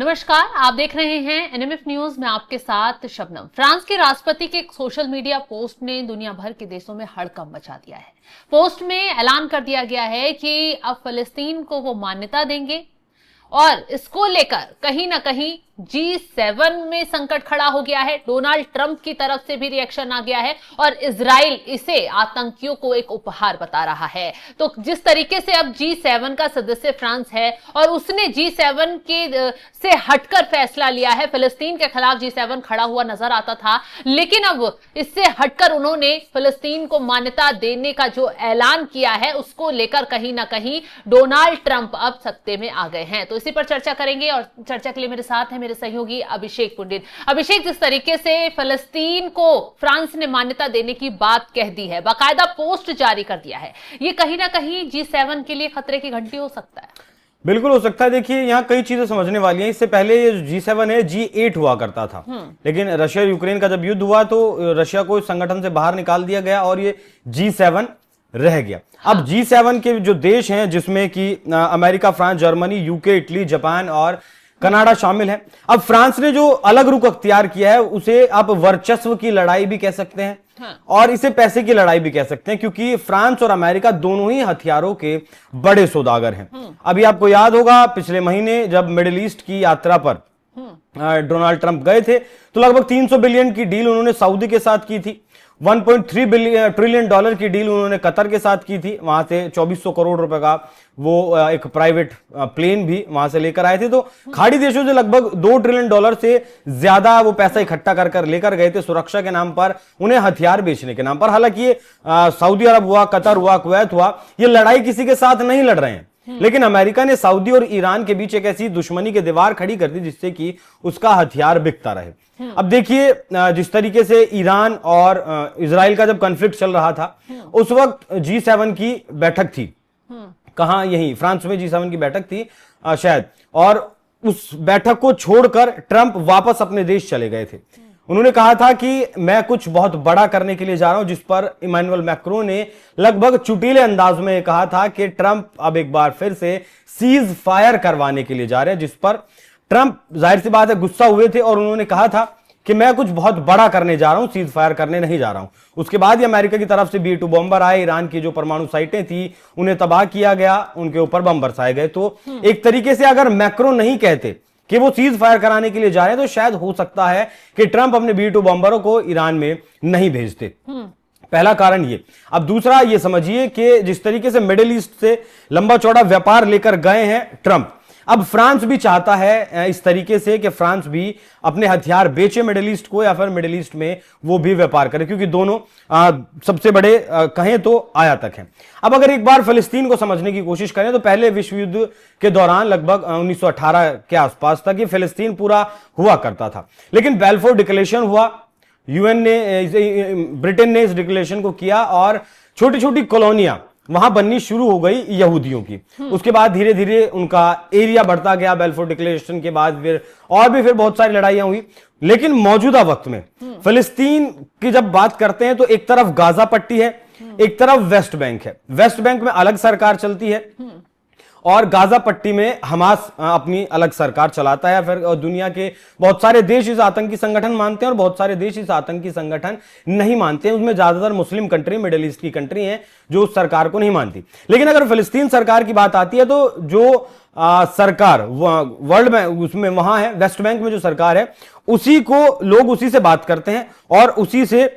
नमस्कार, आप देख रहे हैं एनएमएफ न्यूज में आपके साथ शबनम। फ्रांस के राष्ट्रपति के एक सोशल मीडिया पोस्ट ने दुनिया भर के देशों में हड़कंप मचा दिया है। पोस्ट में ऐलान कर दिया गया है कि अब फिलिस्तीन को वो मान्यता देंगे और इसको लेकर कहीं ना कहीं G7 में संकट खड़ा हो गया है। डोनाल्ड ट्रंप की तरफ से भी रिएक्शन आ गया है और इजराइल इसे आतंकियों को एक उपहार बता रहा है। तो जिस तरीके से अब G7 का सदस्य फ्रांस है और उसने G7 के से हटकर फैसला लिया है, फिलिस्तीन के खिलाफ G7 खड़ा हुआ नजर आता था, लेकिन अब इससे हटकर उन्होंने फिलिस्तीन को मान्यता देने का जो ऐलान किया है उसको लेकर कहीं ना कहीं डोनाल्ड ट्रंप अब सत्ते में आ गए हैं। तो इसी पर चर्चा करेंगे और चर्चा के लिए मेरे साथ है मेरे सहयोगी अभिषेक पंडित। अभिषेक, जिस तरीके से फिलिस्तीन को फ्रांस ने मान्यता देने की बात कह दी है, बाकायदा पोस्ट जारी कर दिया है, ये कहीं ना कहीं G7 के लिए खतरे की घंटी हो सकता है? बिल्कुल हो सकता है। देखिए, यहाँ कई चीजें समझने वाली हैं। इससे पहले ये G7 है, G8 हुआ करता था, लेकिन रशिया यूक्रेन का जब युद्ध हुआ तो रशिया को इस संगठन से बाहर निकाल दिया गया और ये G7 रह गया। अब G7 के जो देश हैं, जिसमें कि America, France, Germany, UK, Italy, Japan और कनाडा शामिल है। अब फ्रांस ने जो अलग रुख अख्तियार किया है उसे आप वर्चस्व की लड़ाई भी कह सकते हैं और इसे पैसे की लड़ाई भी कह सकते हैं, क्योंकि फ्रांस और अमेरिका दोनों ही हथियारों के बड़े सौदागर हैं। अभी आपको याद होगा, पिछले महीने जब मिडिल ईस्ट की यात्रा पर डोनाल्ड ट्रंप गए थे तो लगभग 300 बिलियन की डील उन्होंने सऊदी के साथ की थी। 1.3 ट्रिलियन डॉलर की डील उन्होंने कतर के साथ की थी। वहां से 2400 करोड़ रुपए का वो एक प्राइवेट प्लेन भी वहां से लेकर आए थे। तो खाड़ी देशों से लगभग 2 ट्रिलियन डॉलर से ज्यादा वो पैसा इकट्ठा कर लेकर गए थे, सुरक्षा के नाम पर, उन्हें हथियार बेचने के नाम पर। हालांकि ये सऊदी अरब हुआ, कतर हुआ, कुवैत हुआ, ये लड़ाई किसी के साथ नहीं लड़ रहे हैं, लेकिन अमेरिका ने सऊदी और ईरान के बीच एक ऐसी दुश्मनी की दीवार खड़ी कर दी जिससे कि उसका हथियार बिकता रहे। अब देखिए, जिस तरीके से ईरान और इजराइल का जब कॉन्फ्लिक्ट चल रहा था, उस वक्त G7 की बैठक थी। कहां? यहीं फ्रांस में G7 की बैठक थी शायद, और उस बैठक को छोड़कर ट्रंप वापस अपने देश चले गए थे। उन्होंने कहा था कि मैं कुछ बहुत बड़ा करने के लिए जा रहा हूं, जिस पर इमैनुअल मैक्रों ने लगभग चुटीले अंदाज में कहा था कि ट्रंप अब एक बार फिर से सीज फायर करवाने के लिए जा रहे हैं, जिस पर ट्रंप जाहिर सी बात है गुस्सा हुए थे और उन्होंने कहा था कि मैं कुछ बहुत बड़ा करने जा रहा हूं, सीज फायर करने नहीं जा रहा हूं। उसके बाद ही अमेरिका की तरफ से B-2 बॉम्बर आए, ईरान की जो परमाणु साइटें थी उन्हें तबाह किया गया, उनके ऊपर बम बरसाए गए। तो एक तरीके से अगर मैक्रो नहीं कहते कि वो सीज फायर कराने के लिए जा रहे हैं तो शायद हो सकता है कि ट्रंप अपने B-2 बॉम्बरों को ईरान में नहीं भेजते। पहला कारण ये। अब दूसरा ये समझिए कि जिस तरीके से मिडिल ईस्ट से लंबा चौड़ा व्यापार लेकर गए हैं ट्रंप, अब फ्रांस भी चाहता है इस तरीके से कि फ्रांस भी अपने हथियार बेचे मिडिल ईस्ट को, या फिर मिडिल ईस्ट में वो भी व्यापार करे, क्योंकि दोनों सबसे बड़े कहें तो आयातक हैं। अब अगर एक बार फिलिस्तीन को समझने की कोशिश करें तो पहले विश्व युद्ध के दौरान लगभग 1918 के आसपास तक ये फिलिस्तीन पूरा हुआ करता था, लेकिन बेल्फोर डिक्लेरेशन हुआ, यूएन ने, ब्रिटेन ने इस डिक्लेरेशन को किया और छोटी छोटी कॉलोनियां वहां बननी शुरू हो गई यहूदियों की। उसके बाद धीरे धीरे उनका एरिया बढ़ता गया। बेल्फोर डिक्लेरेशन के बाद फिर बहुत सारी लड़ाइयां हुई, लेकिन मौजूदा वक्त में फिलिस्तीन की जब बात करते हैं तो एक तरफ गाजा पट्टी है, एक तरफ वेस्ट बैंक है। वेस्ट बैंक में अलग सरकार चलती है और गाजा पट्टी में हमास अपनी अलग सरकार चलाता है। फिर दुनिया के बहुत सारे देश इस आतंकी संगठन मानते हैं और बहुत सारे देश इस आतंकी संगठन नहीं मानते हैं। उसमें ज्यादातर मुस्लिम कंट्री, मिडिल ईस्ट की कंट्री हैं जो उस सरकार को नहीं मानती। लेकिन अगर फिलिस्तीन सरकार की बात आती है तो जो सरकार वर्ल्ड में उसमें वहां है, वेस्ट बैंक में जो सरकार है, उसी को लोग उसी से बात करते हैं और उसी से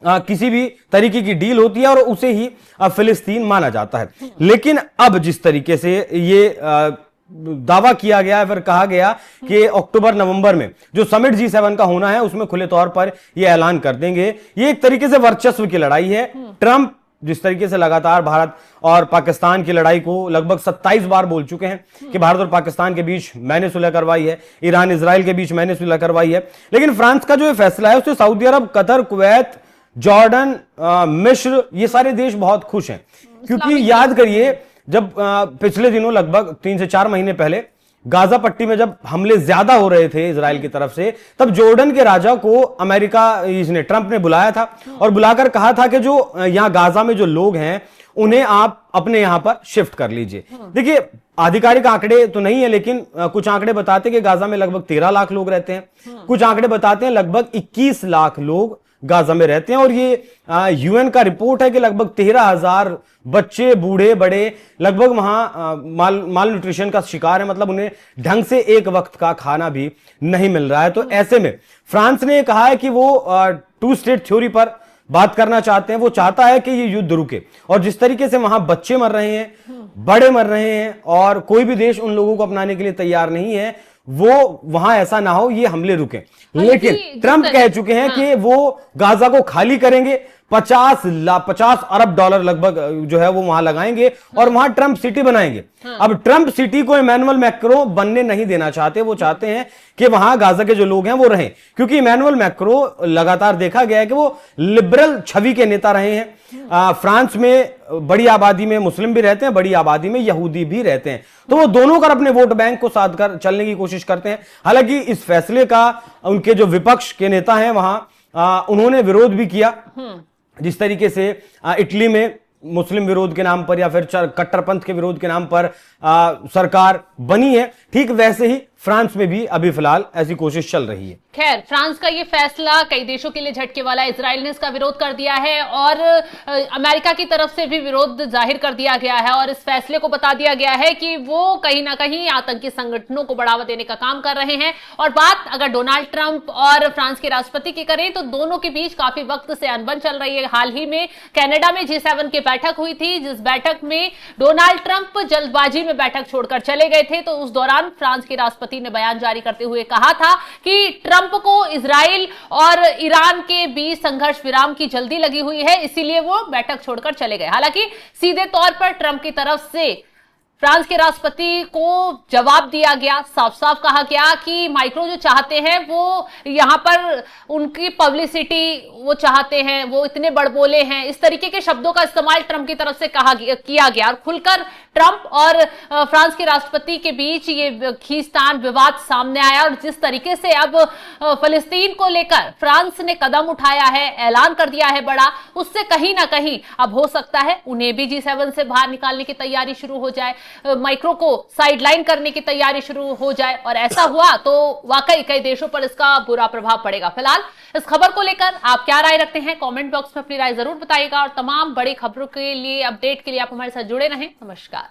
किसी भी तरीके की डील होती है और उसे ही फिलिस्तीन माना जाता है। लेकिन अब जिस तरीके से ये दावा किया गया है, फिर कहा गया कि अक्टूबर नवंबर में जो समिट G7 का होना है उसमें खुले तौर पर ये ऐलान कर देंगे। ये एक तरीके से वर्चस्व की लड़ाई है। ट्रंप जिस तरीके से लगातार भारत और पाकिस्तान की लड़ाई को लगभग 27 बार बोल चुके हैं कि भारत और पाकिस्तान के बीच मैंने सुलह करवाई है, ईरान इजराइल के बीच मैंने सुलह करवाई है, लेकिन फ्रांस का जो फैसला है उससे सऊदी अरब, कतर, कुवैत, जॉर्डन, मिस्र, ये सारे देश बहुत खुश हैं। क्योंकि याद करिए, जब पिछले दिनों लगभग 3 से 4 महीने पहले गाजा पट्टी में जब हमले ज्यादा हो रहे थे इजराइल की तरफ से, तब जॉर्डन के राजा को अमेरिका, इसने ट्रंप ने बुलाया था और बुलाकर कहा था कि जो यहां गाजा में जो लोग हैं उन्हें आप अपने यहां पर शिफ्ट कर लीजिए। देखिए, आधिकारिक आंकड़े तो नहीं है, लेकिन कुछ आंकड़े बताते हैं कि गाजा में लगभग 13 लाख लोग रहते हैं। कुछ आंकड़े बताते हैं लगभग 21 लाख लोग गाजा में रहते हैं। और ये यूएन का रिपोर्ट है कि लगभग 13,000 बच्चे, बूढ़े, बड़े लगभग वहां माल न्यूट्रिशन का शिकार है, मतलब उन्हें ढंग से एक वक्त का खाना भी नहीं मिल रहा है। तो ऐसे में फ्रांस ने कहा है कि वो 2 स्टेट थ्योरी पर बात करना चाहते हैं। वो चाहता है कि ये युद्ध रुके, और जिस तरीके से वहां बच्चे मर रहे हैं, बड़े मर रहे हैं, और कोई भी देश उन लोगों को अपनाने के लिए तैयार नहीं है, वो वहां ऐसा ना हो, ये हमले रुके। लेकिन ट्रंप कह चुके हैं कि वो गाजा को खाली करेंगे, 50 अरब डॉलर लगभग जो है वो वहां लगाएंगे और वहां ट्रंप सिटी बनाएंगे। अब ट्रंप सिटी को इमैनुअल मैक्रो बनने नहीं देना चाहते। वो चाहते हैं कि वहां गाजा के जो लोग हैं वो रहें, क्योंकि इमैनुअल मैक्रो लगातार देखा गया है कि वो लिबरल छवि के नेता रहे हैं। फ्रांस में बड़ी आबादी में मुस्लिम भी रहते हैं, बड़ी आबादी में यहूदी भी रहते हैं, तो वो दोनों कर अपने वोट बैंक को साथ कर चलने की कोशिश करते हैं। हालांकि इस फैसले का उनके जो विपक्ष के नेता हैं वहां उन्होंने विरोध भी किया। जिस तरीके से इटली में मुस्लिम विरोध के नाम पर या फिर कट्टरपंथ के विरोध के नाम पर सरकार बनी है, ठीक वैसे ही फ्रांस में भी अभी फिलहाल ऐसी कोशिश चल रही है। खैर, फ्रांस का ये फैसला कई देशों के लिए झटके वाला है। इजराइल ने इसका विरोध कर दिया है और अमेरिका की तरफ से भी विरोध जाहिर कर दिया गया है, और इस फैसले को बता दिया गया है कि वो कहीं ना कहीं आतंकी संगठनों को बढ़ावा देने का काम कर रहे हैं। और बात अगर डोनाल्ड ट्रंप और फ्रांस के राष्ट्रपति की करें तो दोनों के बीच काफी वक्त से अनबन चल रही है। हाल ही में कनाडा में G7 की बैठक हुई थी, जिस बैठक में डोनाल्ड ट्रंप जल्दबाजी में बैठक छोड़कर चले गए थे। तो उस दौरान फ्रांस के राष्ट्रपति ने बयान जारी करते हुए कहा था कि ट्रंप को इजराइल और ईरान के बीच संघर्ष विराम की जल्दी लगी हुई है, इसीलिए वो बैठक छोड़कर चले गए। हालांकि सीधे तौर पर ट्रंप की तरफ से फ्रांस के राष्ट्रपति को जवाब दिया गया, साफ साफ कहा गया कि माइक्रो जो चाहते हैं वो यहां पर उनकी पब्लिसिटी वो चाहते हैं, वो इतने बड़बोले हैं, इस तरीके के शब्दों का इस्तेमाल ट्रंप की तरफ से किया गया। और खुलकर ट्रंप और फ्रांस के राष्ट्रपति के बीच ये खींचतान विवाद सामने आया। और जिस तरीके से अब फलस्तीन को लेकर फ्रांस ने कदम उठाया है, ऐलान कर दिया है बड़ा, उससे कहीं ना कहीं अब हो सकता है उन्हें भी G7 से बाहर निकालने की तैयारी शुरू हो जाए, माइक्रो को साइडलाइन करने की तैयारी शुरू हो जाए। और ऐसा हुआ तो वाकई कई देशों पर इसका बुरा प्रभाव पड़ेगा। फिलहाल इस खबर को लेकर आप क्या राय रखते हैं, कमेंट बॉक्स में अपनी राय जरूर बताइएगा। और तमाम बड़ी खबरों के लिए, अपडेट के लिए आप हमारे साथ जुड़े रहें। नमस्कार।